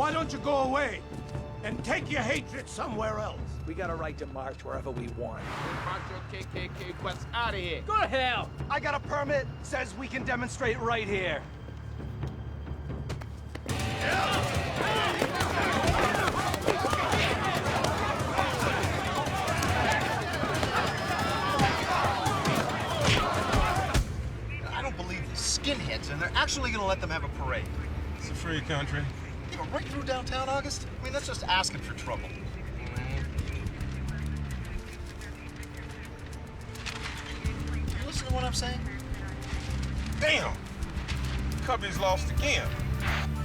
why don't you go away and take your hatred somewhere else? We got a right to march wherever we want. March your KKK butts out of here. Go to hell! I got a permit. Says we can demonstrate right here. I don't believe these skinheads, and they're actually gonna let them have a parade. It's a free country. You know, right through downtown, August? I mean, that's just asking for trouble. You listen to what I'm saying? Damn! Cubby's lost again.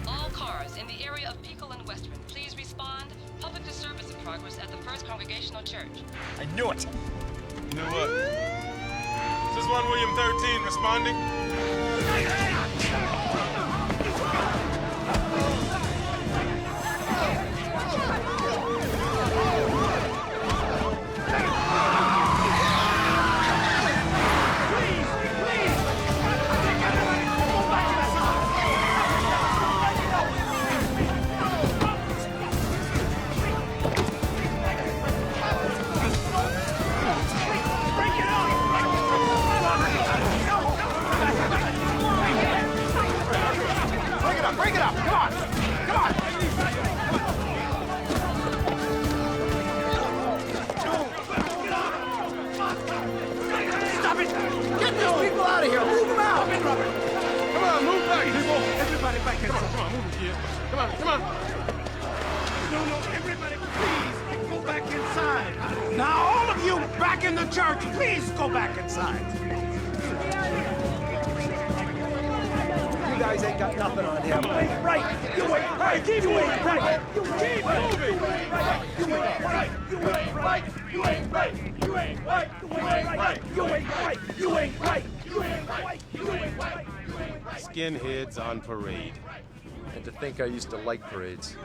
All cars in the area of Pico and Western, please respond. Public service in progress at the First Congregational Church. I knew it! You know what? Is this one William 13 responding? Break it up! Come on! Come on! Stop it! Get those people out of here! Move them out! Come on, move back, people! Everybody back inside. Come on, move it, kids. Come on, come on. No, everybody, please, go back inside. Now, all of you back in the church, please go back inside. You guys ain't got nothing on him. You ain't right! You ain't right! You ain't right! You ain't right! You ain't right! You ain't right! You ain't right! You ain't right! You ain't right! You ain't right! You ain't right! You ain't right! You ain't right! Skinheads on parade. And to think I used to like parades.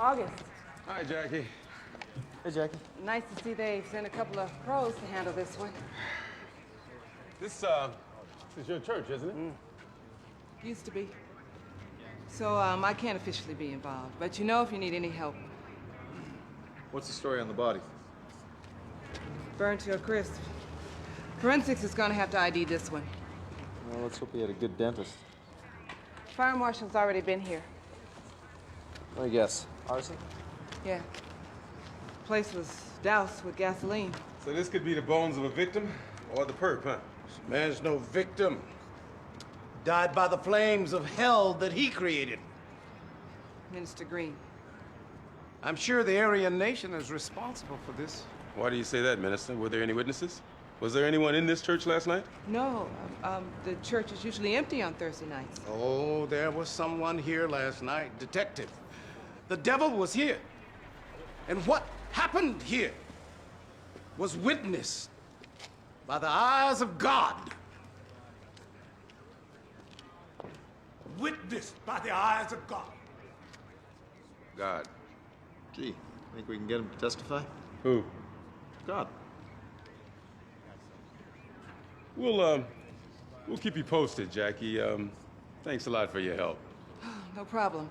August. Hi, Jackie. Hey, Jackie. Nice to see they've sent a couple of pros to handle this one. This is your church, isn't it? Used to be. So, I can't officially be involved, but you know if you need any help. What's the story on the body? Burned to a crisp. Forensics is gonna have to ID this one. Well, let's hope he had a good dentist. Fire marshal's already been here. Let me guess. Arson? Yeah. Place was doused with gasoline. So this could be the bones of a victim or the perp, huh? This man's no victim. Died by the flames of hell that he created. Minister Green. I'm sure the Aryan nation is responsible for this. Why do you say that, Minister? Were there any witnesses? Was there anyone in this church last night? No, the church is usually empty on Thursday nights. Oh, there was someone here last night. Detective. The devil was here. And what happened here was witnessed by the eyes of God. Witnessed by the eyes of God. God. Gee, think we can get him to testify? Who? God. We'll keep you posted, Jackie. Thanks a lot for your help. No problem.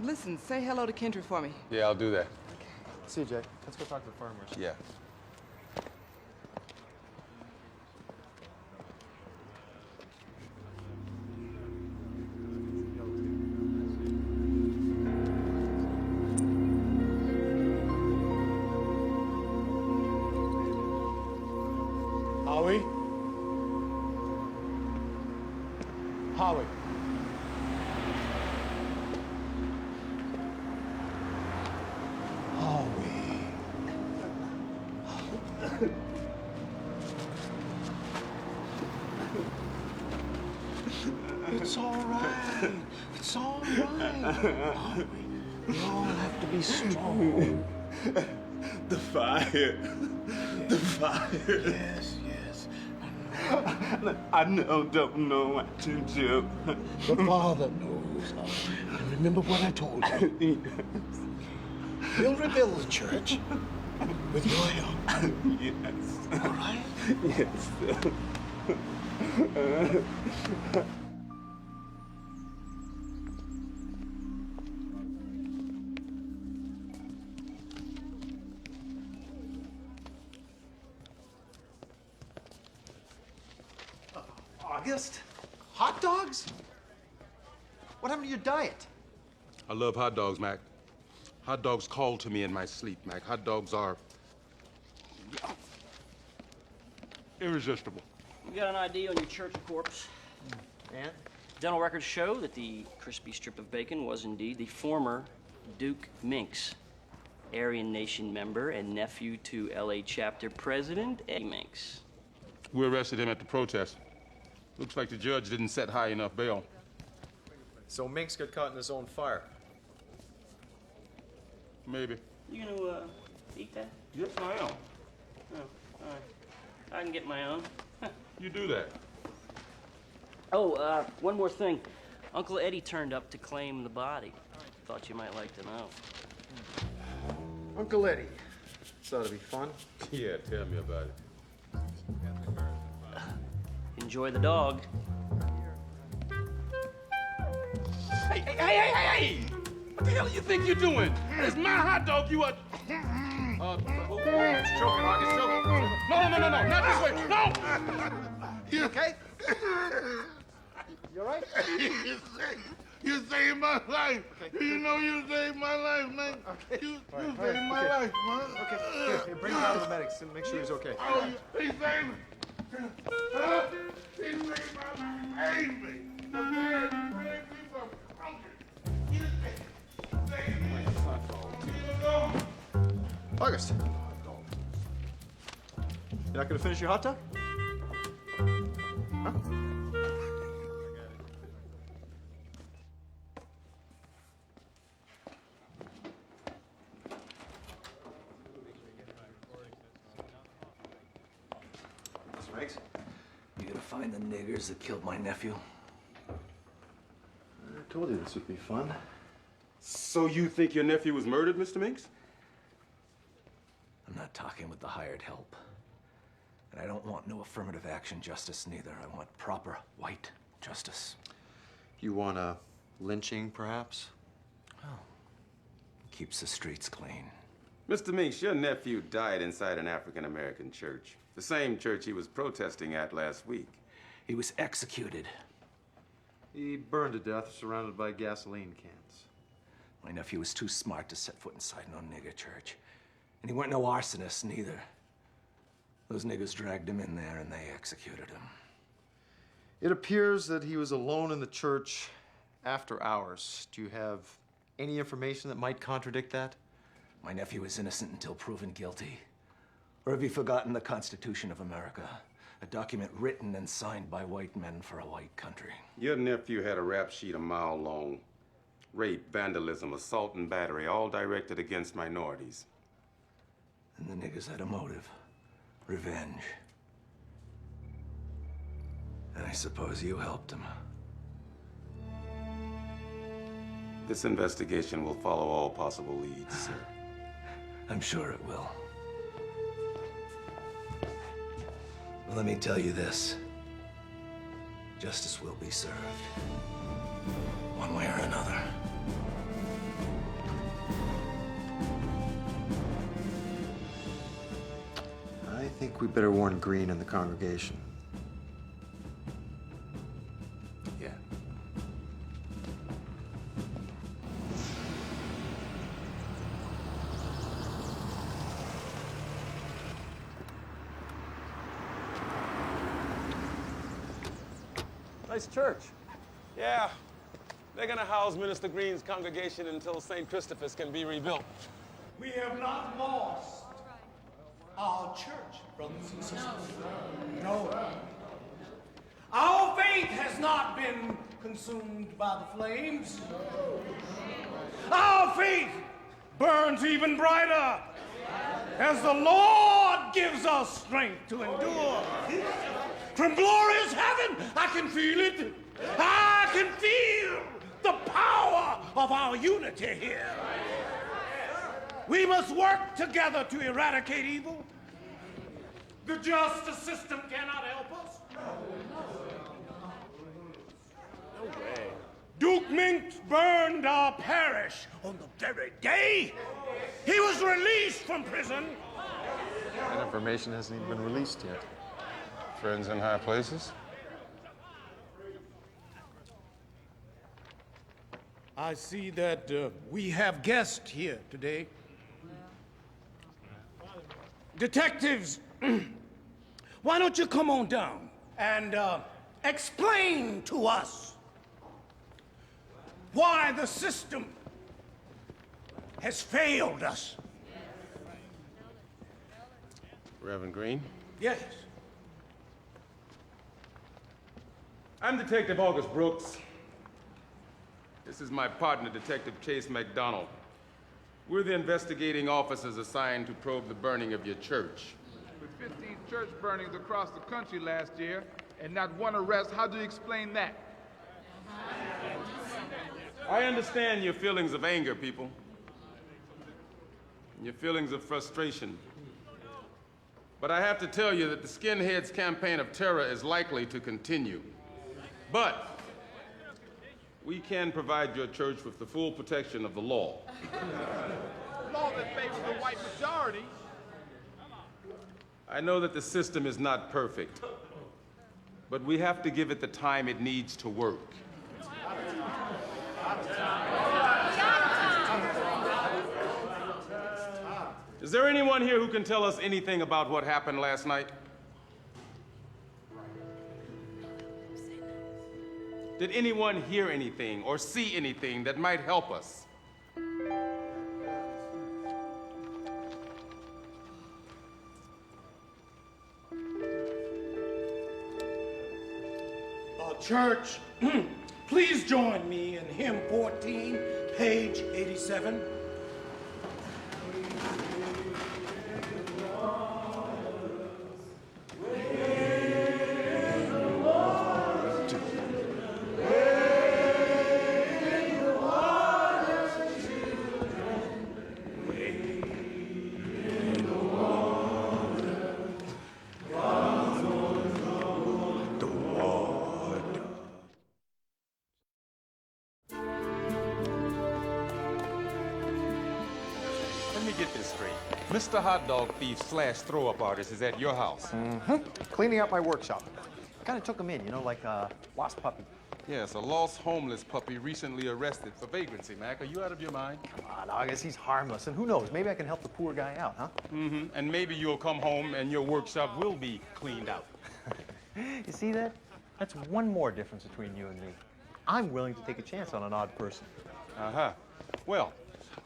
Listen, say hello to Kendra for me. Yeah, I'll do that. See you, Jay. Let's go talk to the farmers. Yeah. Howie? Howie. It's all right. It's all right. Howie, we all have to be strong. The fire. The fire. Yes, yes. I don't know what to do. The Father knows. And remember what I told you. We'll rebuild the church with your help. Yes. All right? Yes. August? Hot dogs? What happened to your diet? I love hot dogs, Mac. Hot dogs call to me in my sleep, Mac. Hot dogs are irresistible. We got an ID on your church corpse. And? Dental records show that the crispy strip of bacon was indeed the former Duke Minx, Aryan Nation member and nephew to LA chapter president Eddie Minx. We arrested him at the protest. Looks like the judge didn't set high enough bail. So Minx got caught in his own fire. Maybe. You gonna eat that? Yes, I am. Oh, all right. I can get my own. You do that. Oh, one more thing. Uncle Eddie turned up to claim the body. Thought you might like to know. Uncle Eddie. This ought to be fun. Yeah, tell me about it. Enjoy the dog. Hey! What the hell do you think you're doing? It's my hot dog. You are. It's choking, Rock. It's choking. No, not this way. No! You okay? You all right? You saved my life. Okay. You know you saved my life, man. Okay. You saved my life, man. Okay, here, bring him out to the medics and make sure he's okay. Oh, he saved me. He saved my life. Saved me. The man really people hungry. He saved me. August. You're not gonna finish your hot dog? Huh? Mr. Riggs, you gonna find the niggers that killed my nephew? I told you this would be fun. So you think your nephew was murdered, Mr. Minx? I'm not talking with the hired help. And I don't want no affirmative action justice neither. I want proper white justice. You want a lynching, perhaps? Keeps the streets clean. Mr. Minx, your nephew died inside an African-American church. The same church he was protesting at last week. He was executed. He burned to death, surrounded by gasoline cans. My nephew was too smart to set foot inside no nigger church. And he weren't no arsonist neither. Those niggers dragged him in there and they executed him. It appears that he was alone in the church after hours. Do you have any information that might contradict that? My nephew is innocent until proven guilty. Or have you forgotten the Constitution of America? A document written and signed by white men for a white country. Your nephew had a rap sheet a mile long. Rape, vandalism, assault, and battery, all directed against minorities. And the niggas had a motive. Revenge. And I suppose you helped him. This investigation will follow all possible leads, sir. I'm sure it will. Well, let me tell you this. Justice will be served. One way or another. I think we better warn Green and the congregation. Yeah. Nice church. Yeah. They're gonna house Minister Green's congregation until St. Christopher's can be rebuilt. We have not lost our church, brothers and sisters. No. Our faith has not been consumed by the flames. Our faith burns even brighter as the Lord gives us strength to endure. From glorious heaven, I can feel it. I can feel the power of our unity here. We must work together to eradicate evil. The justice system cannot help us. No way. Duke Minks burned our parish on the very day he was released from prison. That information hasn't even been released yet. Friends in high places? I see that we have guests here today. Detectives, why don't you come on down and explain to us why the system has failed us? Reverend Green? Yes. I'm Detective August Brooks. This is my partner, Detective Chase McDonald. We're the investigating officers assigned to probe the burning of your church. With 15 church burnings across the country last year and not one arrest, how do you explain that? I understand your feelings of anger, people. And your feelings of frustration. But I have to tell you that the skinheads' campaign of terror is likely to continue. But we can provide your church with the full protection of the law. Law that favors the white majority. I know that the system is not perfect, but we have to give it the time it needs to work. Is there anyone here who can tell us anything about what happened last night? Did anyone hear anything or see anything that might help us? Church, please join me in hymn 14, page 87. Let me get this straight. Mr. Hot Dog Thief / throw-up artist is at your house. Cleaning out my workshop. Kind of took him in, you know, like a lost puppy. Yes, a lost homeless puppy recently arrested for vagrancy, Mac. Are you out of your mind? Come on, August, he's harmless. And who knows, maybe I can help the poor guy out, huh? Mm-hmm. And maybe you'll come home and your workshop will be cleaned out. You see that? That's one more difference between you and me. I'm willing to take a chance on an odd person. Uh-huh. Well,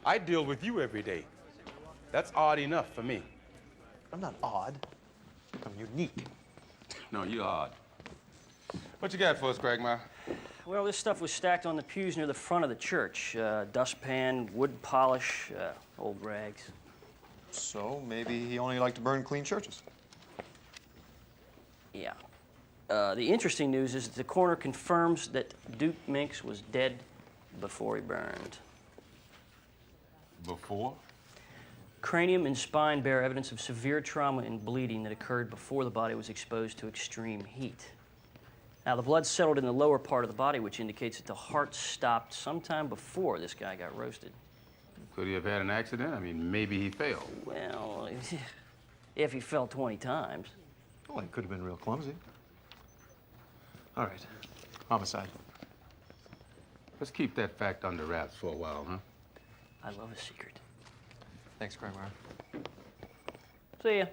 I deal with you every day. That's odd enough for me. I'm not odd. I'm unique. No, you're odd. What you got for us, Quagmire? Well, this stuff was stacked on the pews near the front of the church. Dustpan, wood polish, old rags. So maybe he only liked to burn clean churches. Yeah. The interesting news is that the coroner confirms that Duke Minks was dead before he burned. Before? Cranium and spine bear evidence of severe trauma and bleeding that occurred before the body was exposed to extreme heat. Now, the blood settled in the lower part of the body, which indicates that the heart stopped sometime before this guy got roasted. Could he have had an accident? I mean, maybe he fell. Well, if he fell 20 times. Well, he could have been real clumsy. All right. Homicide. Let's keep that fact under wraps for a while, huh? I love a secret. Thanks, Quagmire. See ya.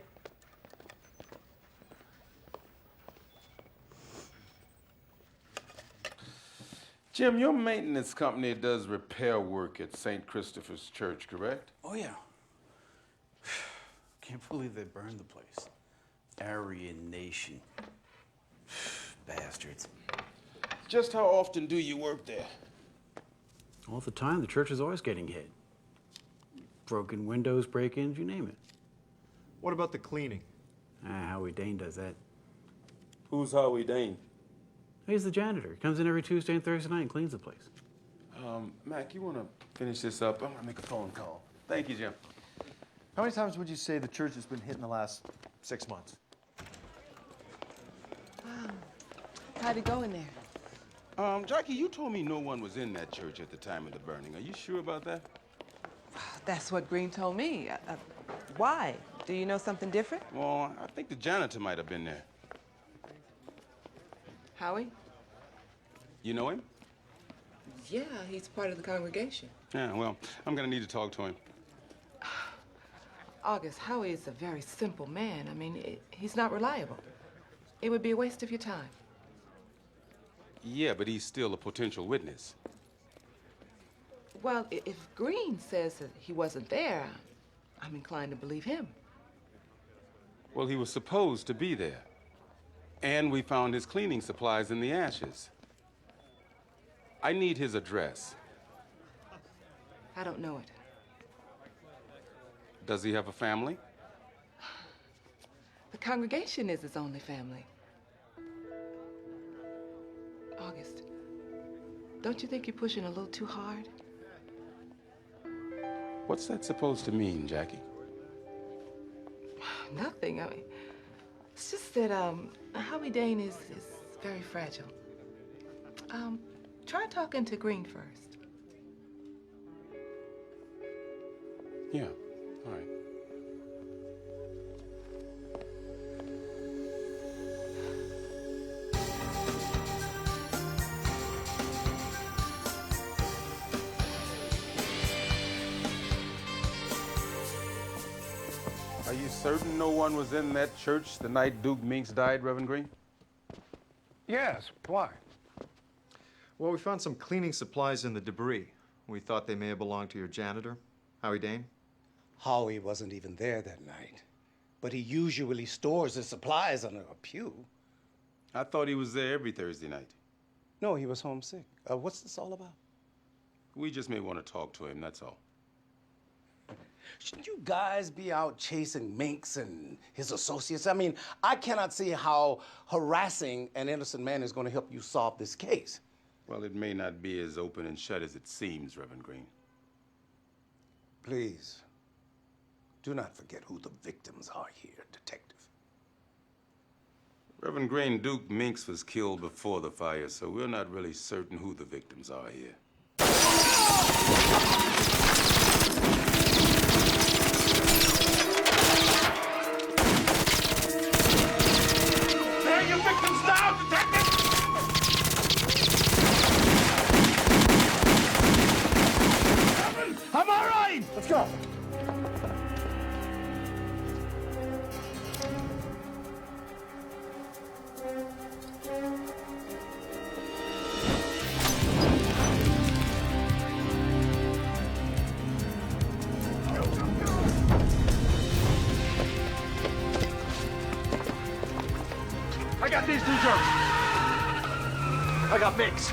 Jim, your maintenance company does repair work at St. Christopher's Church, correct? Oh, yeah. Can't believe they burned the place. Aryan Nation. Bastards. Just how often do you work there? All the time. The church is always getting hit. Broken windows, break-ins, you name it. What about the cleaning? Howie Dane does that. Who's Howie Dane? He's the janitor. He comes in every Tuesday and Thursday night and cleans the place. Mac, you want to finish this up? I'm going to make a phone call. Thank you, Jim. How many times would you say the church has been hit in the last 6 months? How'd it go in there? Jackie, you told me no one was in that church at the time of the burning. Are you sure about that? That's what Green told me. Why? Do you know something different? Well, I think the janitor might have been there. Howie? You know him? Yeah, he's part of the congregation. Yeah, well, I'm going to need to talk to him. August, Howie is a very simple man. I mean, he's not reliable. It would be a waste of your time. Yeah, but he's still a potential witness. Well, if Green says that he wasn't there, I'm inclined to believe him. Well, he was supposed to be there. And we found his cleaning supplies in the ashes. I need his address. I don't know it. Does he have a family? The congregation is his only family. August, don't you think you're pushing a little too hard? What's that supposed to mean, Jackie? Nothing. I mean, it's just that Howie Dane is very fragile. Try talking to Green first. Yeah, all right. Are you certain no one was in that church the night Duke Minks died, Reverend Green? Yes, why? Well, we found some cleaning supplies in the debris. We thought they may have belonged to your janitor, Howie Dane. Howie wasn't even there that night, but he usually stores his supplies under a pew. I thought he was there every Thursday night. No, he was homesick. What's this all about? We just may want to talk to him, that's all. Shouldn't you guys be out chasing Minks and his associates? I mean, I cannot see how harassing an innocent man is going to help you solve this case. Well, it may not be as open and shut as it seems, Reverend Green. Please, do not forget who the victims are here, Detective. Reverend Green, Duke Minks was killed before the fire, so we're not really certain who the victims are here. Lay your victims down, Detective! I'm all right! Let's go. these two jerks. I got Mix.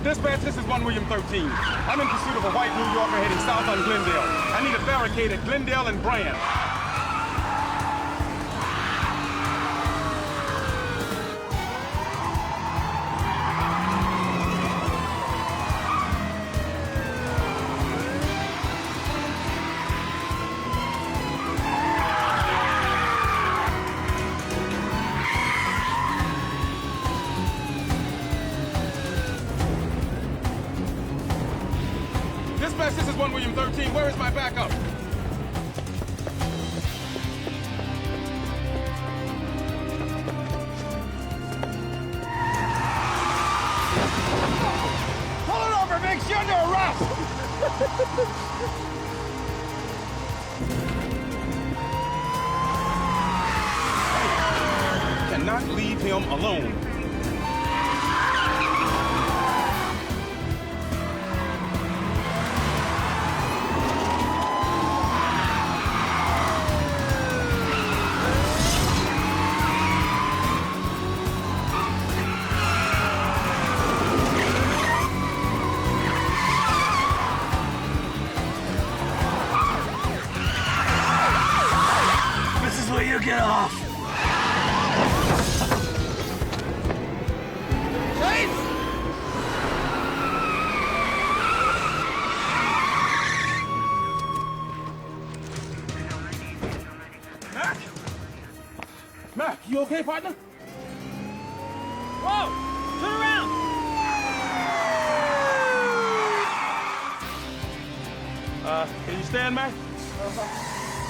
Dispatch, this is 1 William 13. I'm in pursuit of a white New Yorker heading south on Glendale. I need a barricade at Glendale and Brand. Dispatch, this is 1 William 13. Where is my backup? Pull it over, Mix! You're under arrest! Cannot leave him alone. This is where you get off. Mac, you okay, partner? Whoa! Turn around! Can you stand, Mac?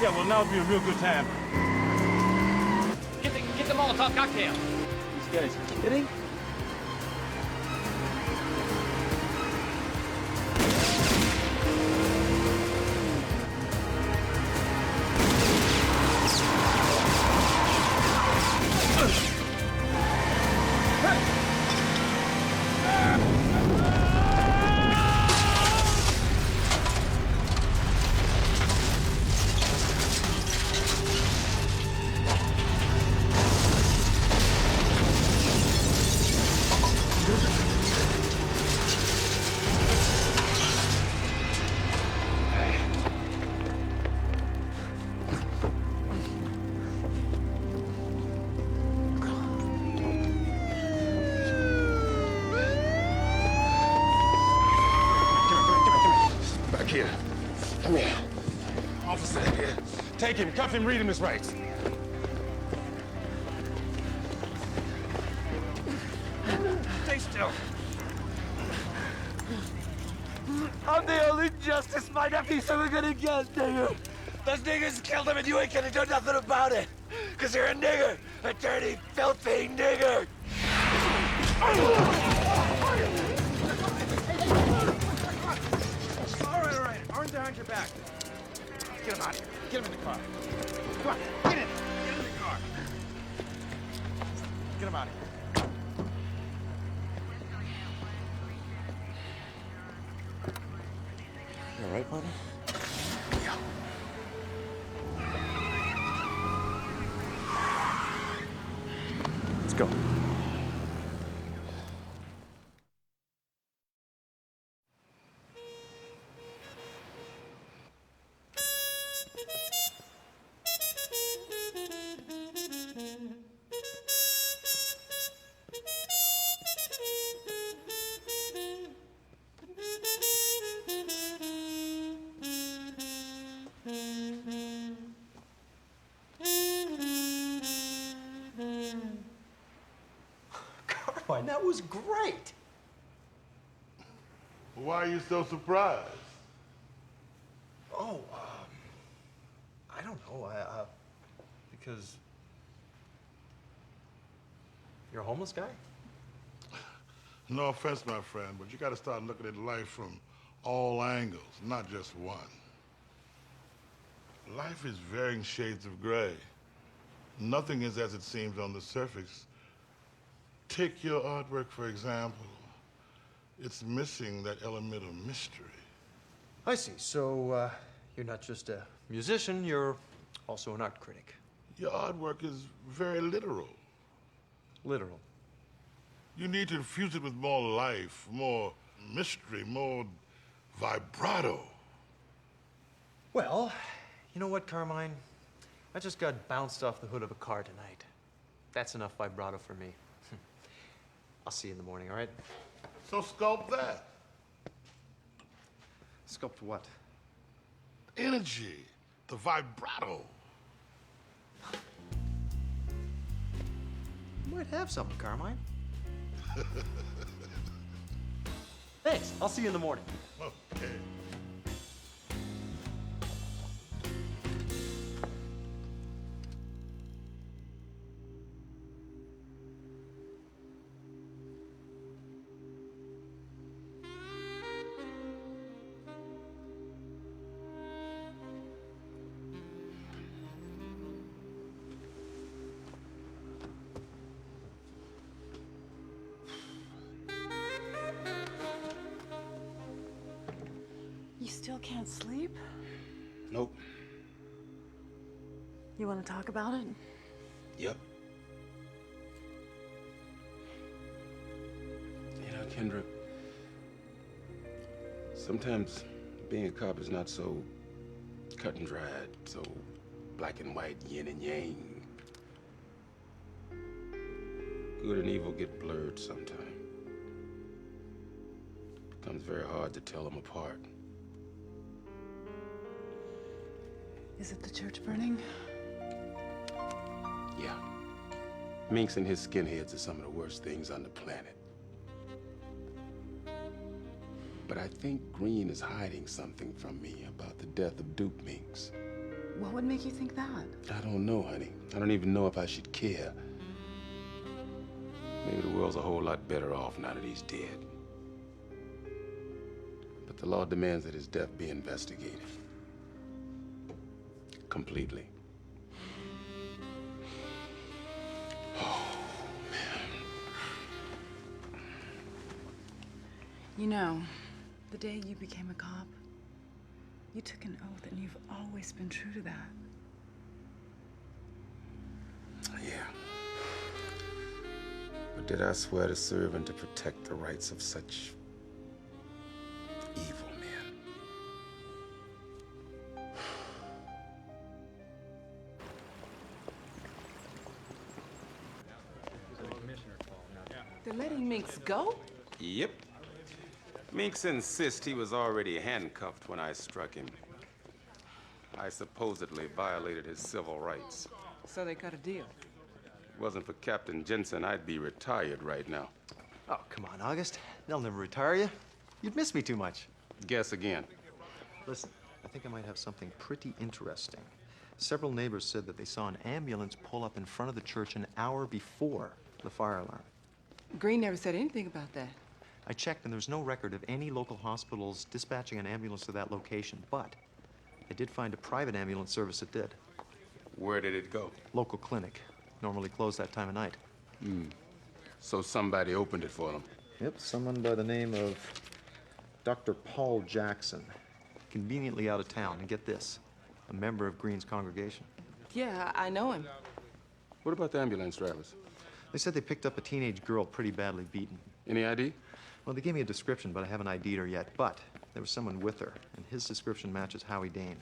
Yeah, well, now would be a real good time. Get the Molotov cocktail. These guys kidding? Back here. Come here. Officer here. Take him, cuff him, read him his rights. Stay still. I'm the only justice my nephews ever gonna get, nigger. Those niggers killed him and you ain't gonna do nothing about it. Cause you're a nigger. A dirty, filthy nigger. All right. Arms behind your back. Get him out of here. Get him in the car. Come on, get in. Get in the car. Get him out of here. You all right, buddy? Yeah. Let's go. Carmine, that was great. Why are you so surprised? Oh, I don't know. Because you're a homeless guy? No offense, my friend, but you gotta start looking at life from all angles, not just one. Life is varying shades of gray. Nothing is as it seems on the surface. Take your artwork, for example. It's missing that element of mystery. I see. So, you're not just a musician, you're also an art critic. Your artwork is very literal. Literal. You need to infuse it with more life, more mystery, more vibrato. Well, you know what, Carmine? I just got bounced off the hood of a car tonight. That's enough vibrato for me. I'll see you in the morning, all right? So sculpt that. Sculpt what? Energy, the vibrato. You might have something, Carmine. Thanks. I'll see you in the morning. Okay. You still can't sleep? Nope. You want to talk about it? Yep. You know, Kendra, sometimes being a cop is not so cut and dried, so black and white, yin and yang. Good and evil get blurred sometimes. It becomes very hard to tell them apart. Is it the church burning? Yeah. Minks and his skinheads are some of the worst things on the planet. But I think Green is hiding something from me about the death of Duke Minks. What would make you think that? I don't know, honey. I don't even know if I should care. Maybe the world's a whole lot better off now that he's dead. But the law demands that his death be investigated. Completely. Oh, man. You know, the day you became a cop, you took an oath and you've always been true to that. Yeah. But did I swear to serve and to protect the rights of such evil men? They're letting Minks go? Yep. Minks insists he was already handcuffed when I struck him. I supposedly violated his civil rights. So they cut a deal. If it wasn't for Captain Jensen, I'd be retired right now. Oh, come on, August. They'll never retire you. You'd miss me too much. Guess again. Listen, I think I might have something pretty interesting. Several neighbors said that they saw an ambulance pull up in front of the church an hour before the fire alarm. Green never said anything about that. I checked, and there's no record of any local hospitals dispatching an ambulance to that location, but I did find a private ambulance service that did. Where did it go? Local clinic. Normally closed that time of night. So somebody opened it for them. Yep, someone by the name of Dr. Paul Jackson. Conveniently out of town, and get this, a member of Green's congregation. Yeah, I know him. What about the ambulance drivers? They said they picked up a teenage girl pretty badly beaten. Any ID? Well, they gave me a description, but I haven't ID'd her yet. But there was someone with her, and his description matches Howie Dane.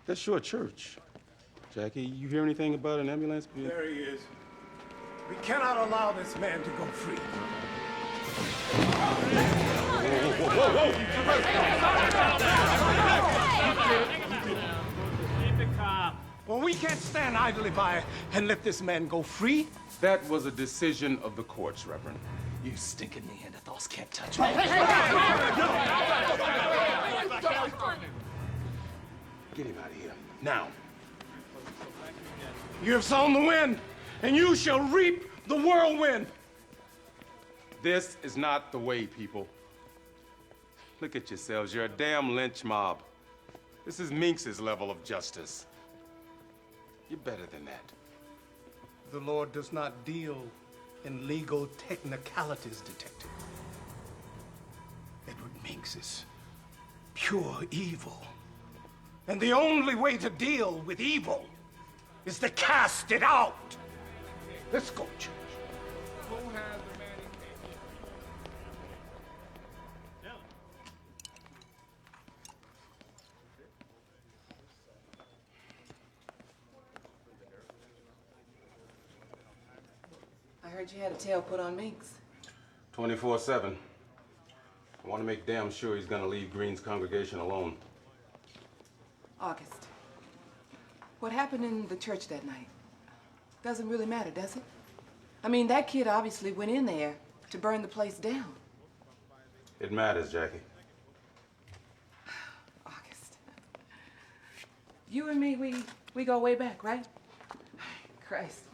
That's your church. Jackie, you hear anything about an ambulance? There he is. We cannot allow this man to go free. Keep it calm. Well, we can't stand idly by and let this man go free. That was a decision of the courts, Reverend. You stinking Neanderthals can't touch me. Get him out of here. Now. You have sown the wind, and you shall reap the whirlwind. This is not the way, people. Look at yourselves. You're a damn lynch mob. This is Minx's level of justice. You're better than that. The Lord does not deal in legal technicalities, detective. thinks is pure evil. And the only way to deal with evil is to cast it out. Let's go, Church. Who has the Manning case? I heard you had a tail put on Minx. 24/7. I want to make damn sure he's gonna leave Green's congregation alone. August. What happened in the church that night? Doesn't really matter, does it? I mean, that kid obviously went in there to burn the place down. It matters, Jackie. August. You and me, we go way back, right? Christ.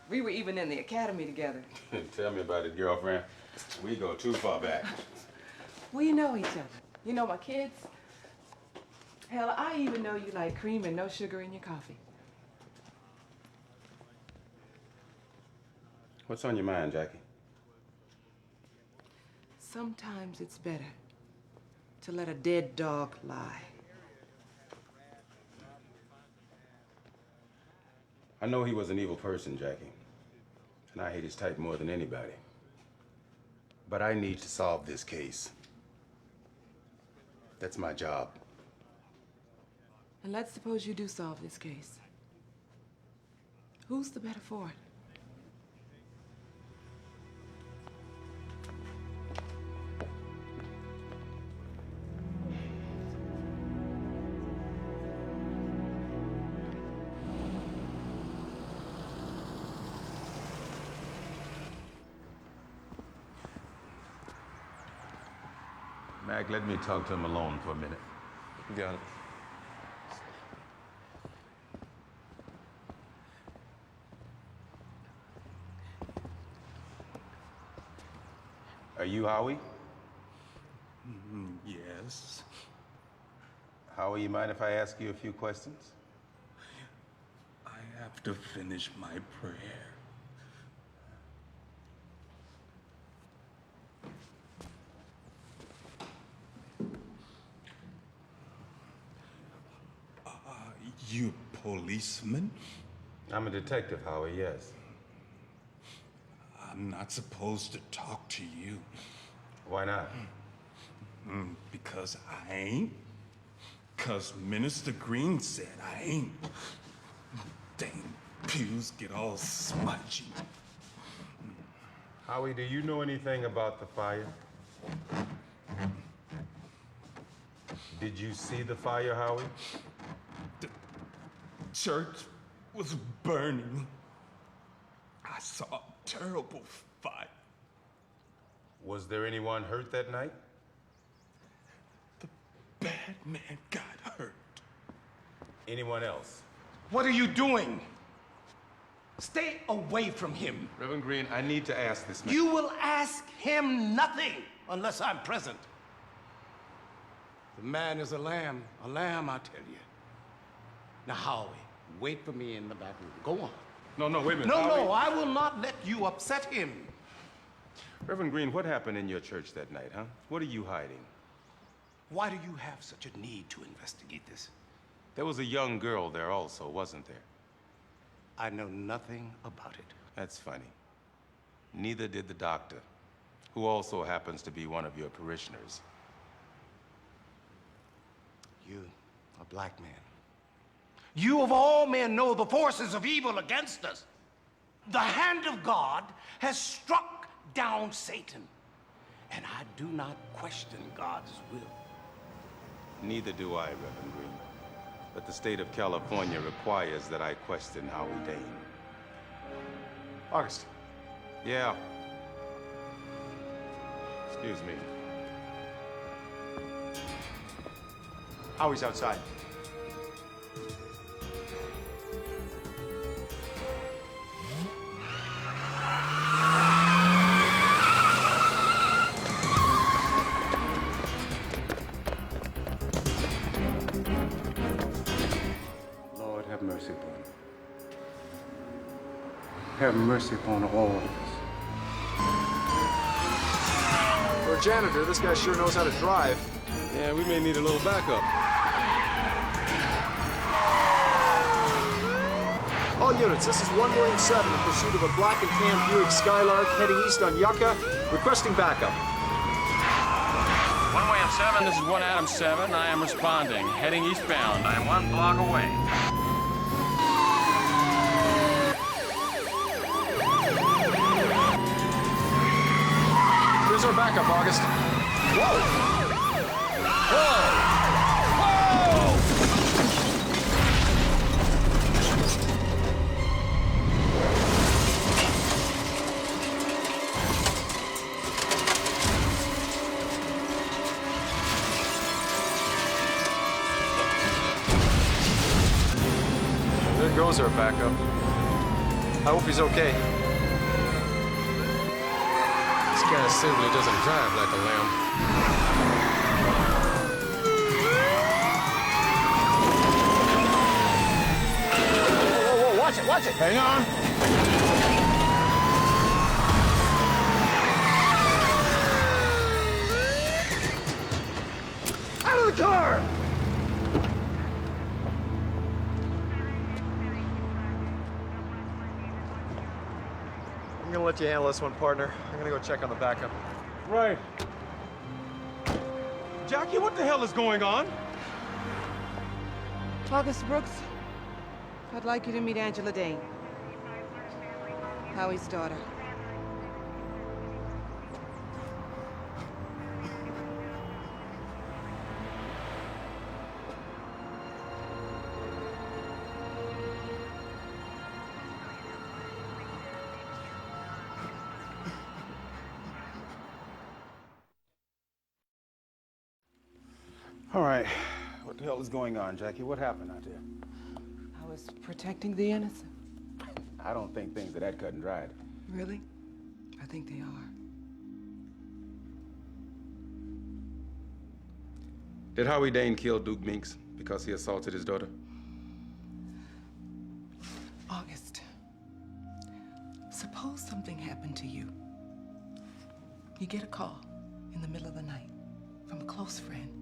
We were even in the academy together. Tell me about it, girlfriend. We go too far back. We know each other. You know my kids. Hell, I even know you like cream and no sugar in your coffee. What's on your mind, Jackie? Sometimes it's better to let a dead dog lie. I know he was an evil person, Jackie. And I hate his type more than anybody. But I need to solve this case. That's my job. And let's suppose you do solve this case. Who's the better for it? Mac, let me talk to him alone for a minute. You got it. Are you Howie? Yes. Howie, you mind if I ask you a few questions? I have to finish my prayer. You policeman? I'm a detective, Howie, yes. I'm not supposed to talk to you. Why not? Because I ain't. Because Minister Green said I ain't. Dang pews get all smudgy. Howie, do you know anything about the fire? Did you see the fire, Howie? The church was burning. I saw a terrible fire. Was there anyone hurt that night? The bad man got hurt. Anyone else? What are you doing? Stay away from him. Reverend Green, I need to ask this man. You will ask him nothing unless I'm present. The man is a lamb, I tell you. Now, Howie, wait for me in the back room. Go on. No, wait a minute. No, I will not let you upset him. Reverend Green, what happened in your church that night, huh? What are you hiding? Why do you have such a need to investigate this? There was a young girl there also, wasn't there? I know nothing about it. That's funny. Neither did the doctor, who also happens to be one of your parishioners. You, a black man. You of all men know the forces of evil against us. The hand of God has struck down Satan. And I do not question God's will. Neither do I, Reverend Green. But the state of California requires that I question Howie Dane. August. Yeah. Excuse me. Howie's outside. Lord, have mercy upon him. Have mercy upon all of us. For a janitor, this guy sure knows how to drive. Yeah, we may need a little backup. All units, this is 1-7 in pursuit of a black and tan Buick Skylark heading east on Yucca, requesting backup. 1-7, this is 1 Adam 7. I am responding. Heading eastbound. I am 1 block away. Here's our backup, August. Whoa! Whoa! There goes our backup. I hope he's okay. This guy simply doesn't drive like a lamb. Whoa, watch it, watch it. Hang on. Out of the car! I'm gonna let you handle this one, partner. I'm gonna go check on the backup. Right. Jackie, what the hell is going on? August Brooks, I'd like you to meet Angela Dane, Howie's daughter. All right. What the hell is going on, Jackie? What happened out there? I was protecting the innocent. I don't think things are that cut and dried. Really? I think they are. Did Howie Dane kill Duke Meeks because he assaulted his daughter? August, suppose something happened to you. You get a call in the middle of the night from a close friend.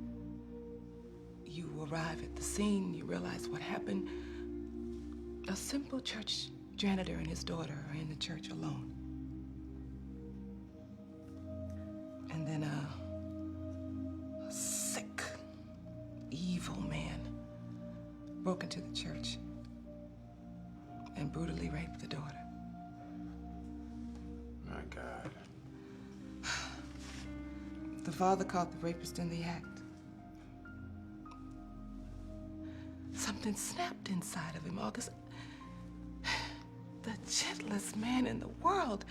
You arrive at the scene, you realize what happened. A simple church janitor and his daughter are in the church alone. And then a sick, evil man broke into the church and brutally raped the daughter. My God. The father caught the rapist in the act. Something snapped inside of him, August. The gentlest man in the world.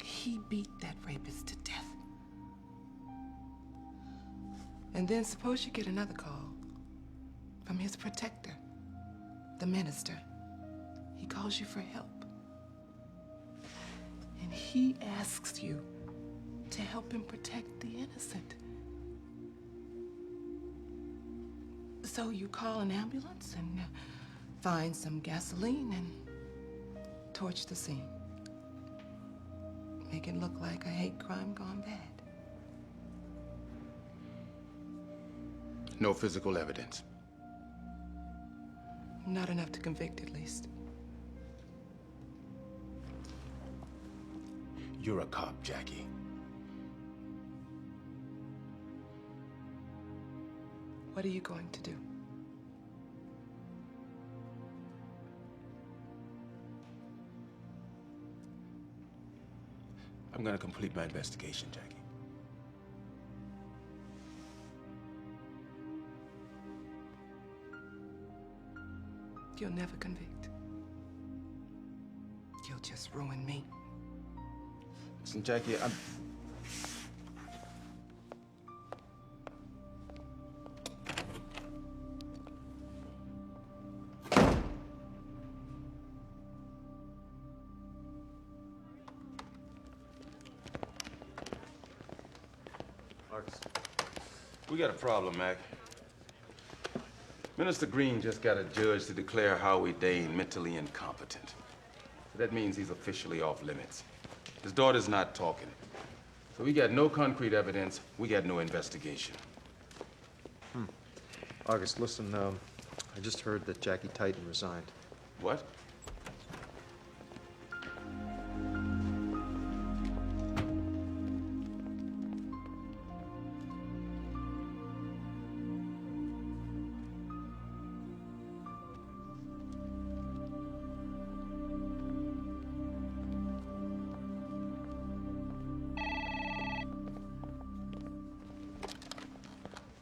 He beat that rapist to death. And then suppose you get another call from his protector, the minister. He calls you for help. And he asks you to help him protect the innocent. So you call an ambulance and find some gasoline and torch the scene. Make it look like a hate crime gone bad. No physical evidence. Not enough to convict, at least. You're a cop, Jackie. What are you going to do? I'm gonna complete my investigation, Jackie. You'll never convict. You'll just ruin me. Listen, Jackie, I'm... We got a problem, Mac. Minister Green just got a judge to declare Howie Dane mentally incompetent. That means he's officially off limits. His daughter's not talking. So we got no concrete evidence, we got no investigation. August, listen, I just heard that Jackie Titan resigned. What?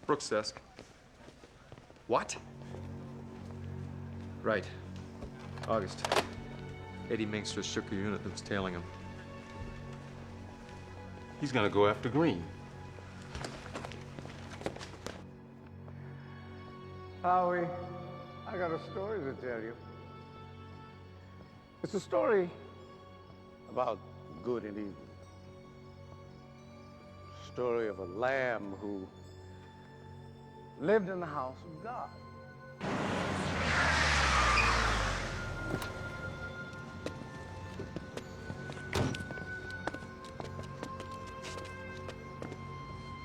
Brooks' desk. What? Right. August. Eddie Minkster shook a unit that was tailing him. He's gonna go after Green. Howie, I got a story to tell you. It's a story about good and evil. Story of a lamb who lived in the house of God.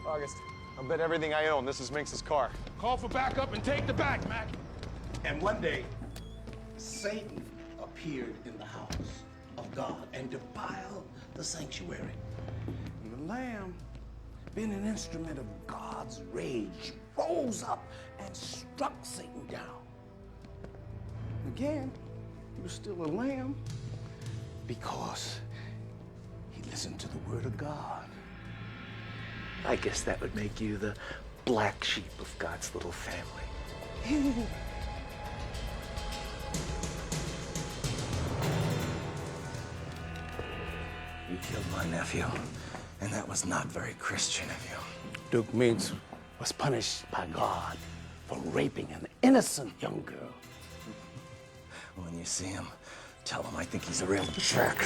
August, I'll bet everything I own this is Minx's car. Call for backup and take the back, Mac. And one day, Satan appeared in the house of God and defiled the sanctuary. And the lamb, being an instrument of God's rage, rose up and struck Satan down. Again, he was still a lamb because he listened to the word of God. I guess that would make you the black sheep of God's little family. You killed my nephew, and that was not very Christian of you. Duke Means was punished by God for raping an innocent young girl. When you see him, tell him I think he's a real jerk.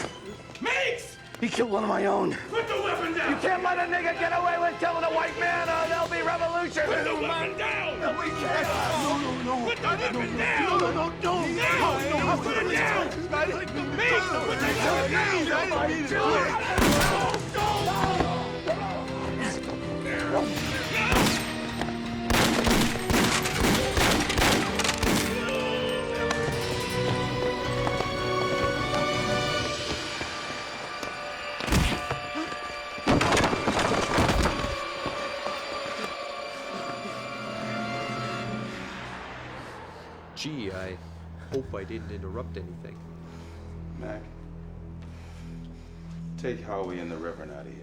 Meeks! He killed one of my own. Put the weapon down! You can't let a nigga get away with killing a white man or there'll be revolution! Put the weapon down! No, we can't! No! Put the weapon down! No! Put it down! Meeks! Put the weapon down! Gee, I hope I didn't interrupt anything. Mac, take Howie and the Reverend out of here.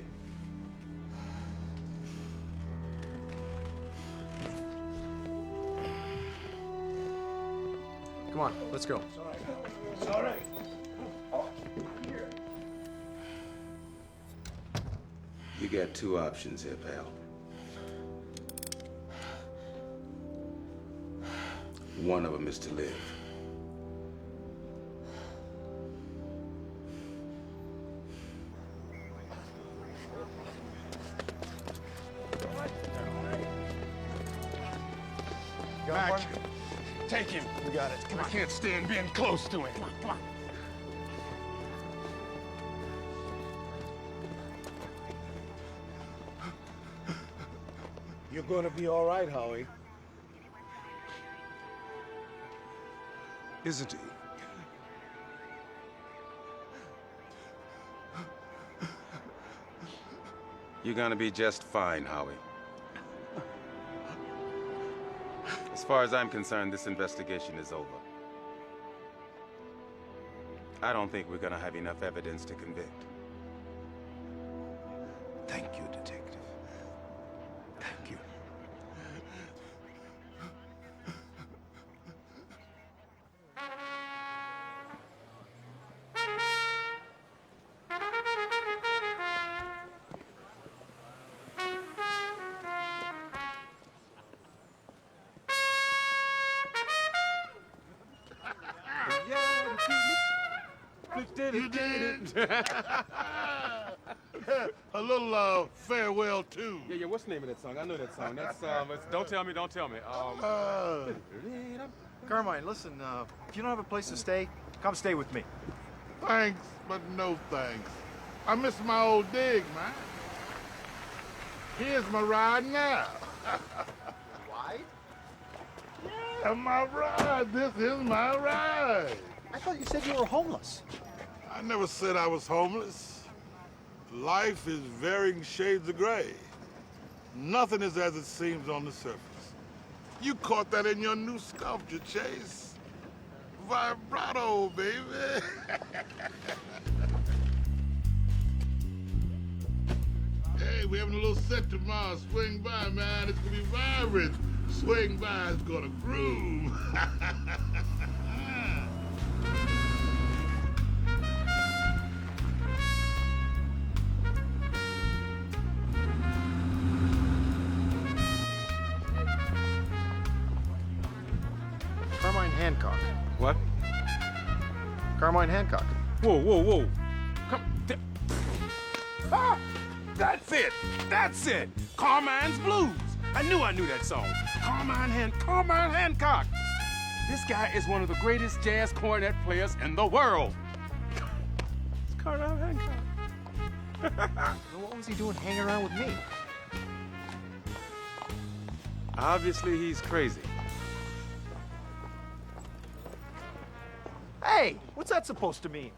Come on, let's go. It's all right. You got two options here, pal. One of them is to live. Mac, take him. We got it. Come on. I can't stand being close to him. Come on, come on. You're gonna be all right, Howie. Isn't he? You're gonna be just fine, Howie. As far as I'm concerned, this investigation is over. I don't think we're gonna have enough evidence to convict. Thank you, Detective. Thank you. You did it. A little farewell too. Yeah, what's the name of that song? I know that song. That's it's Don't Tell Me, Don't Tell Me. Carmine, listen, if you don't have a place to stay, come stay with me. Thanks, but no thanks. I miss my old dig, man. Here's my ride now. Ride? Yeah, my ride. This is my ride. I thought you said you were homeless. I never said I was homeless. Life is varying shades of gray. Nothing is as it seems on the surface. You caught that in your new sculpture, Chase. Vibrato, baby. Hey, we're having a little set tomorrow. Swing by, man. It's gonna be vibrant. Swing by, it's gonna groove. Carmine Hancock. What? Carmine Hancock. Whoa, whoa, whoa. Come. Ah! That's it. That's it. Carmine's Blues. I knew that song. Carmine Hancock. This guy is one of the greatest jazz cornet players in the world. It's Carmine Hancock. What was he doing hanging around with me? Obviously, he's crazy. Hey, what's that supposed to mean?